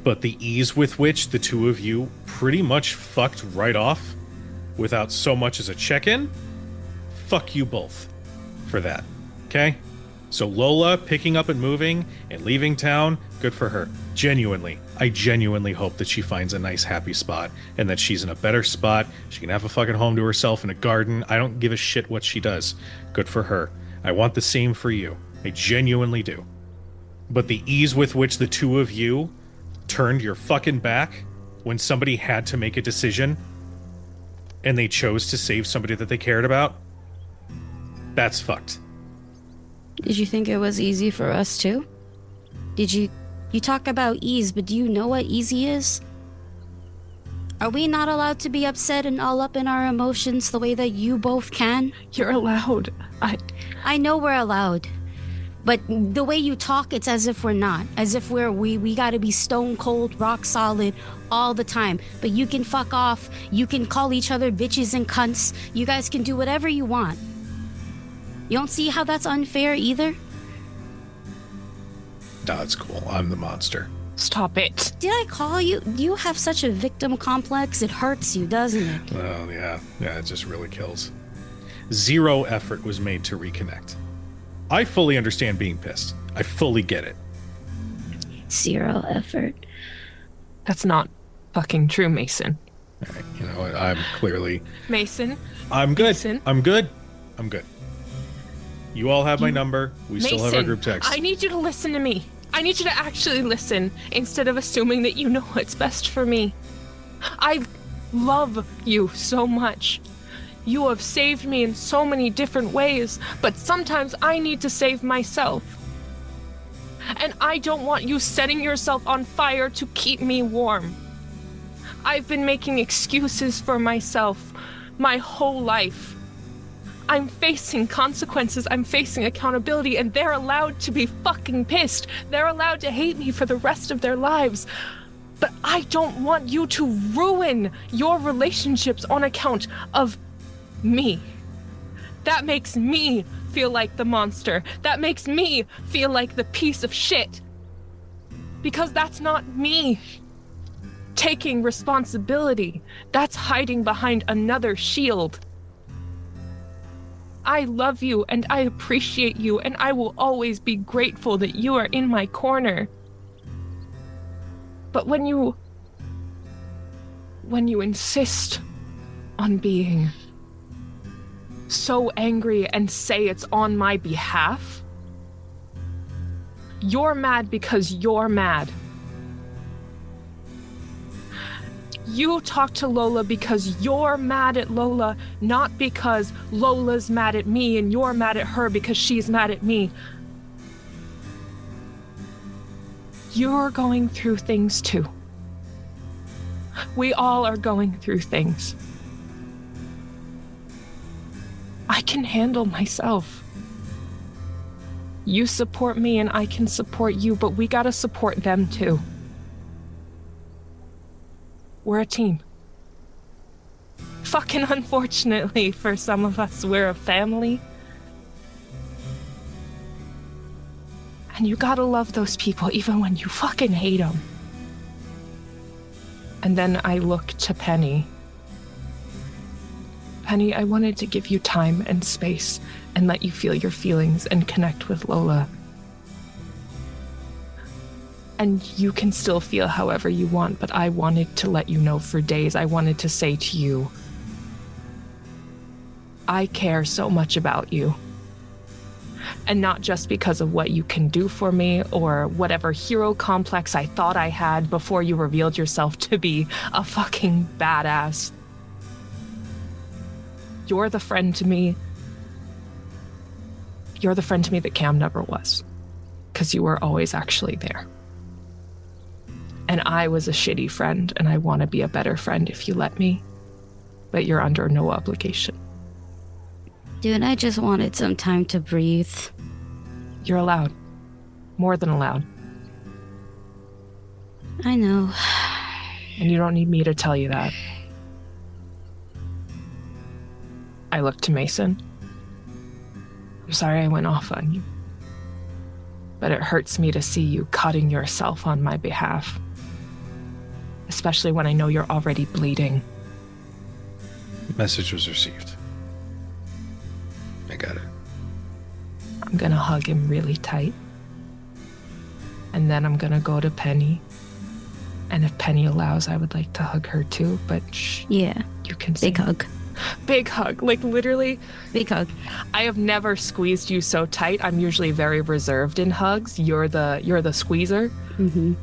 But the ease with which the two of you pretty much fucked right off without so much as a check-in, fuck you both for that, okay? So Lola picking up and moving and leaving town, good for her. Genuinely, I genuinely hope that she finds a nice happy spot and that she's in a better spot. She can have a fucking home to herself in a garden. I don't give a shit what she does. Good for her. I want the same for you. I genuinely do. But the ease with which the two of you turned your fucking back when somebody had to make a decision and they chose to save somebody that they cared about, that's fucked. Did you think it was easy for us too? You talk about ease, but do you know what easy is? Are we not allowed to be upset and all up in our emotions the way that you both can? You're allowed. I know we're allowed. But the way you talk, it's as if we're not. As if we gotta be stone cold, rock solid all the time. But you can fuck off. You can call each other bitches and cunts. You guys can do whatever you want. You don't see how that's unfair either? Nah, it's cool. I'm the monster. Stop it. Did I call you? You have such a victim complex. It hurts you, doesn't it? Well, yeah. Yeah, it just really kills. 0 effort was made to reconnect. I fully understand being pissed. I fully get it. 0 effort. That's not fucking true, Mason. All right, you know what? I'm clearly... Mason? I'm good. Mason? I'm good. I'm good. You all have my number. We still have our group text. I need you to listen to me. I need you to actually listen instead of assuming that you know what's best for me. I love you so much. You have saved me in so many different ways, but sometimes I need to save myself. And I don't want you setting yourself on fire to keep me warm. I've been making excuses for myself my whole life. I'm facing consequences, I'm facing accountability, and they're allowed to be fucking pissed. They're allowed to hate me for the rest of their lives. But I don't want you to ruin your relationships on account of me. That makes me feel like the monster. That makes me feel like the piece of shit. Because that's not me taking responsibility. That's hiding behind another shield. I love you and I appreciate you, and I will always be grateful that you are in my corner. But when you insist on being so angry and say it's on my behalf, you're mad because you're mad. You talk to Lola because you're mad at Lola, not because Lola's mad at me and you're mad at her because she's mad at me. You're going through things too. We all are going through things. I can handle myself. You support me and I can support you, but we gotta support them too. We're a team. Fucking unfortunately for some of us, we're a family. And you gotta love those people even when you fucking hate them. And then I look to Penny. Penny, I wanted to give you time and space and let you feel your feelings and connect with Lola. And you can still feel however you want, but I wanted to let you know for days. I wanted to say to you, I care so much about you. And not just because of what you can do for me or whatever hero complex I thought I had before you revealed yourself to be a fucking badass. You're the friend to me. You're the friend to me that Cam never was, because you were always actually there. And I was a shitty friend, and I want to be a better friend if you let me. But you're under no obligation. Dude, I just wanted some time to breathe. You're allowed. More than allowed. I know. And you don't need me to tell you that. I look to Mason. I'm sorry I went off on you. But it hurts me to see you cutting yourself on my behalf. Especially when I know you're already bleeding. Message was received. I got it. I'm gonna hug him really tight. And then I'm gonna go to Penny. And if Penny allows, I would like to hug her too, but yeah, you can big hug. Big hug, like literally. Big hug. I have never squeezed you so tight. I'm usually very reserved in hugs. You're the squeezer. Mm-hmm.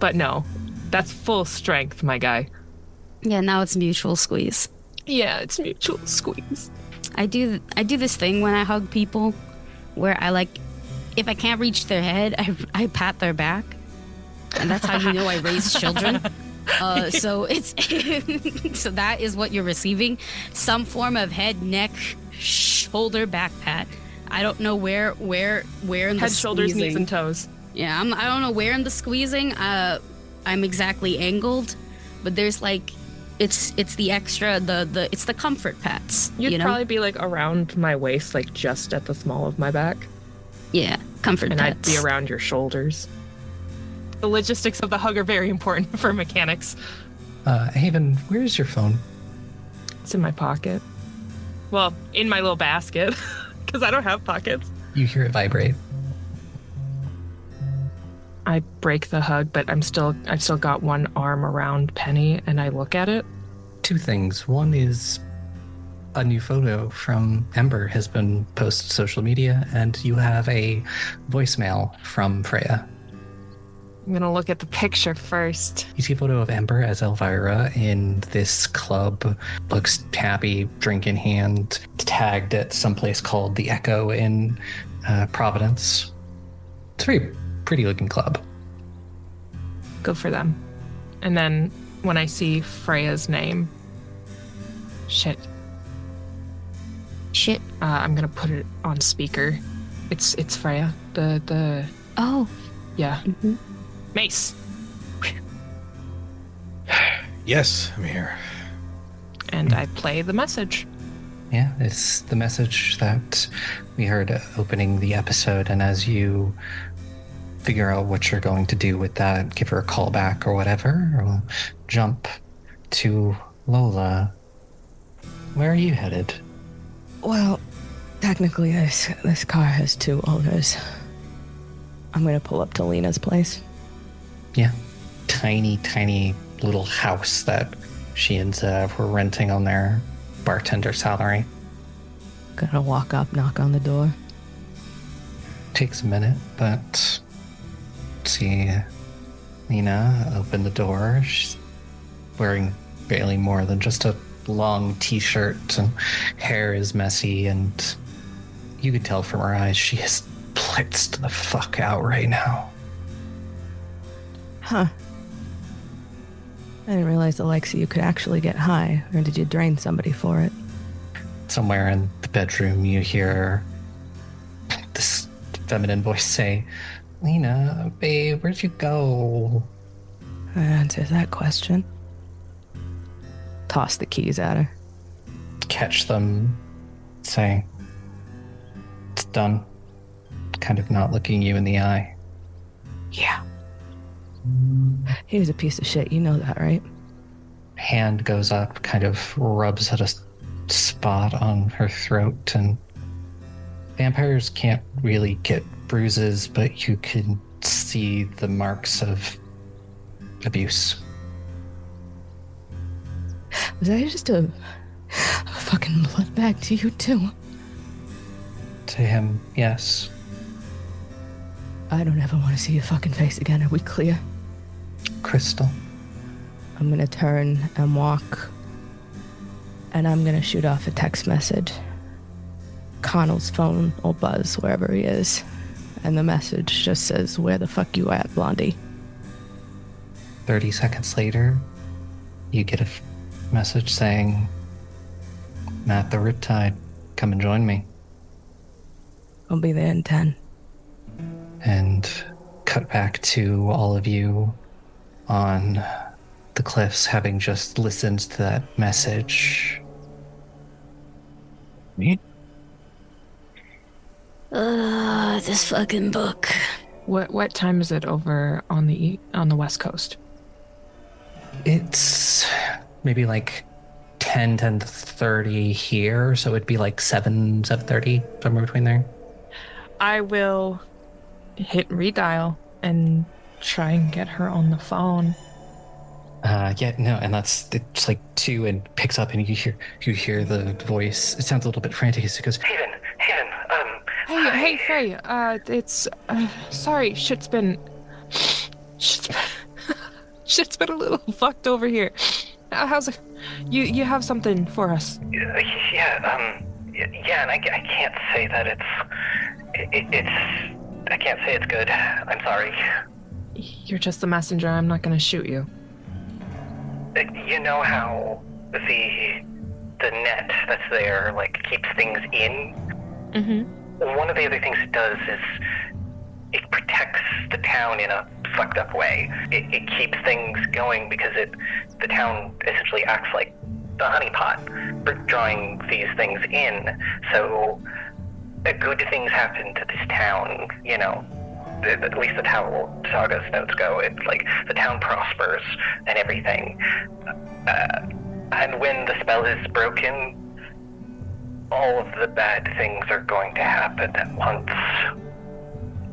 But no, that's full strength, my guy. Yeah, now it's mutual squeeze. Yeah, it's mutual squeeze. I do this thing when I hug people where I like, if I can't reach their head, I pat their back. And that's how you know I raise children. So it's so that is what you're receiving. Some form of head, neck, shoulder, back pat. I don't know where in the Head, shoulders, knees, squeezing. and toes. Yeah, I don't know where in the squeezing I'm exactly angled, but there's like it's the extra it's the comfort pats. You'd probably be like around my waist, like just at the small of my back. Yeah, comfort and pats. I'd be around your shoulders. The logistics of the hug are very important for mechanics. Haven, where's your phone? It's in my pocket. Well, in my little basket, because I don't have pockets. You hear it vibrate. I break the hug, but I've still got one arm around Penny, and I look at it. Two things. One is a new photo from Ember has been posted to social media, and you have a voicemail from Freya. I'm gonna look at the picture first. You see a photo of Ember as Elvira in this club, looks happy, drink in hand, tagged at some place called The Echo in Providence. It's a very pretty looking club. Good for them. And then when I see Freya's name, shit, I'm gonna put it on speaker. It's Freya. The Oh. Yeah. Mm-hmm. Mace. Yes, I'm here. And I play the message. Yeah, it's the message that we heard opening the episode, and as you figure out what you're going to do with that, give her a call back or whatever, or we'll jump to Lola. Where are you headed? Well, technically this car has two owners. I'm going to pull up to Lena's place. Yeah. Tiny little house that she and Zev were renting on their bartender salary. Gonna walk up, knock on the door. Takes a minute, but see Lena open the door. She's wearing barely more than just a long t-shirt, and hair is messy, and you could tell from her eyes she is blitzed the fuck out right now. Huh. I didn't realize the likes of you could actually get high, or did you drain somebody for it? Somewhere in the bedroom you hear this feminine voice say, Lena, babe, where'd you go? That answers that question. Toss the keys at her. Catch them, say, it's done. Kind of not looking you in the eye. Yeah. He was a piece of shit, you know that, right? Hand goes up, kind of rubs at a spot on her throat, and vampires can't really get bruises, but you can see the marks of abuse. Was that just a fucking blood bag to you too? To him, yes. I don't ever want to see your fucking face again. Are we clear? Crystal. I'm gonna turn and walk, and I'm gonna shoot off a text message. Connell's phone will buzz wherever he is, and the message just says, "Where the fuck you at, Blondie?" 30 seconds later, you get a message saying, "I'm at the Riptide. Come and join me." I'll be there in 10. And cut back to all of you on the cliffs, having just listened to that message. This fucking book. What time is it over on the West Coast? It's maybe like 10:30 here, so it'd be like 7:30, somewhere between there. I will hit redial and try and get her on the phone. And it's like 2 and picks up, and you hear the voice. It sounds a little bit frantic. It goes, Haven, Hey, Frey, it's, sorry, shit's been a little fucked over here. How's it? You have something for us? Yeah, and I can't say that I can't say it's good. I'm sorry. You're just the messenger. I'm not gonna shoot you. You know how the net that's there, like, keeps things in? Mm-hmm. one of the other things it does is it protects the town in a fucked up way. It keeps things going because the town essentially acts like the honeypot for drawing these things in. So good things happen to this town, you know. At least that's how Saga's notes go. It's like the town prospers and everything. And when the spell is broken, all of the bad things are going to happen at once.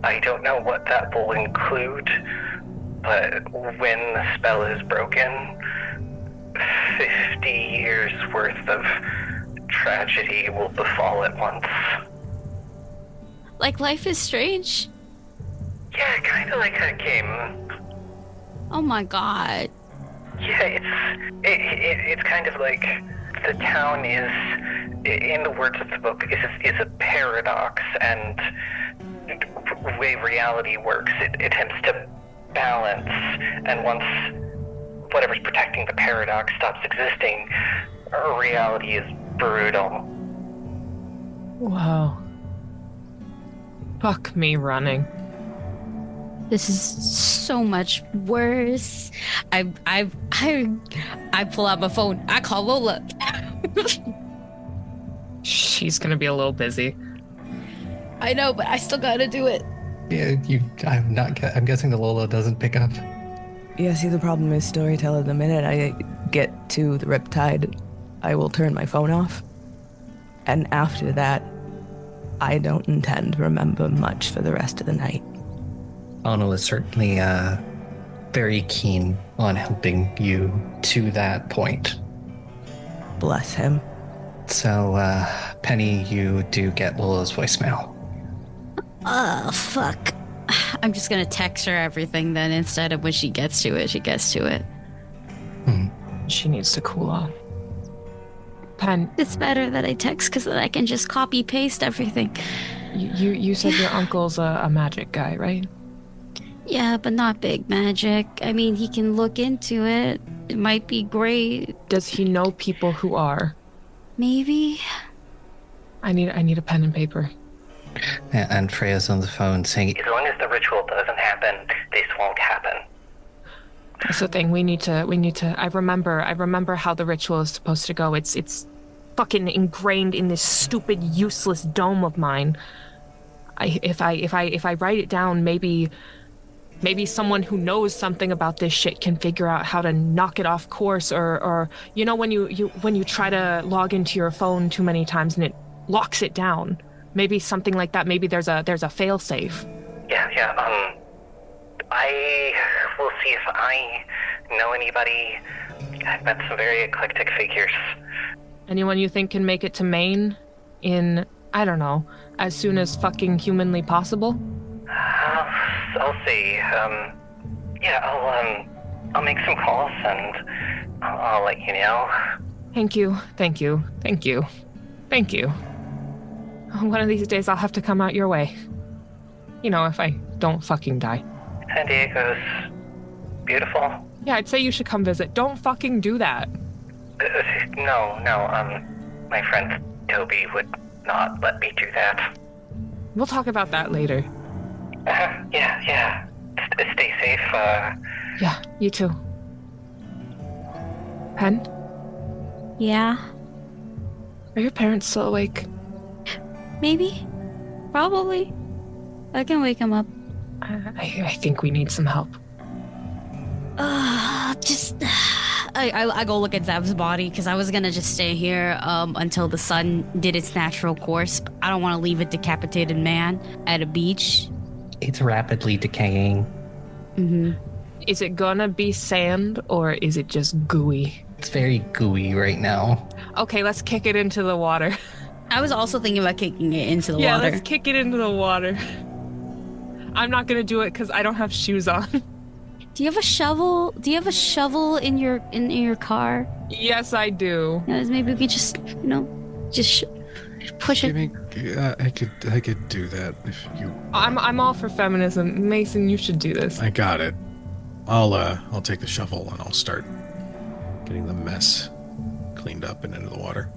I don't know what that will include, but when the spell is broken, 50 years worth of tragedy will befall at once. Like Life is Strange? Yeah, kind of like that game. Oh my god. Yeah, it's kind of like the town is, in the words of the book, is a paradox, and the way reality works, it attempts to balance, and once whatever's protecting the paradox stops existing, reality is brutal. Wow. Fuck me running. This is so much worse. I pull out my phone. I call Lola. She's gonna be a little busy. I know, but I still gotta do it. Yeah, I'm guessing the Lola doesn't pick up. Yeah, see, the problem is storyteller. The minute I get to the Riptide, I will turn my phone off. And after that, I don't intend to remember much for the rest of the night. Ono is certainly very keen on helping you to that point. Bless him. So, Penny, you do get Lola's voicemail. Oh, fuck. I'm just gonna text her everything then instead of when she gets to it, she gets to it. She needs to cool off. Pen, It's better that I text because then I can just copy paste everything. you said your uncle's a magic guy, right? Yeah, but not big magic. I mean, he can look into it. It might be great. Does he know people who are? Maybe. I need a pen and paper. And Freya's on the phone saying, As long as the ritual doesn't happen, this won't happen. That's the thing. We need to. I remember how the ritual is supposed to go. It's fucking ingrained in this stupid, useless dome of mine. If I write it down, maybe someone who knows something about this shit can figure out how to knock it off course, or you know when you try to log into your phone too many times and it locks it down. Maybe something like that. Maybe there's a fail safe. Yeah. I will see if I know anybody. I've met some very eclectic figures. Anyone you think can make it to Maine in, I don't know, as soon as fucking humanly possible? I'll see. I'll make some calls and I'll let you know. Thank you. One of these days I'll have to come out your way. You know, if I don't fucking die. San Diego's beautiful. Yeah, I'd say you should come visit. Don't fucking do that. No, my friend Toby would not let me do that. We'll talk about that later. Yeah. Stay safe, Yeah, you too. Pen, Yeah. are your parents still awake? Maybe. Probably. I can wake him up. I think we need some help. I go look at Zav's body because I was gonna just stay here until the sun did its natural course. I don't want to leave a decapitated man at a beach. it's rapidly decaying. Mm-hmm. Is it gonna be sand or is it just gooey? It's very gooey right now. Okay, let's kick it into the water. I was also thinking about kicking it into the Yeah, water. let's kick it into the water. I'm not gonna do it because I don't have shoes on. Do you have a shovel? Do you have a shovel in your car? Yes, I do. Maybe we could just, just push it. I could do that if you. I'm all for feminism. Mason, you should do this. I got it. I'll take the shovel and I'll start getting the mess cleaned up and into the water.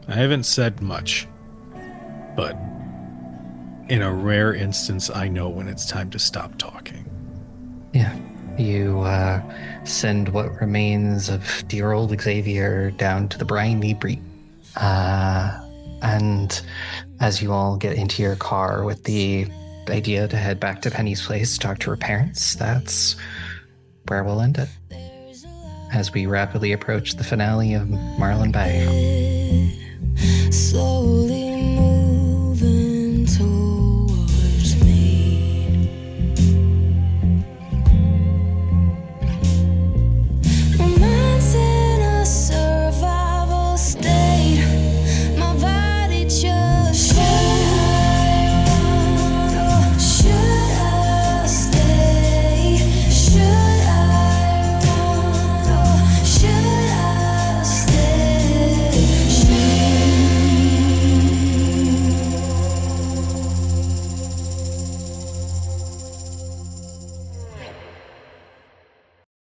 I haven't said much, but In a rare instance, I know when it's time to stop talking. Yeah. You send what remains of dear old Xavier down to the briny Bree. And as you all get into your car with the idea to head back to Penny's place to talk to her parents, that's where we'll end it. As we rapidly approach the finale of Marlin Bay. Slowly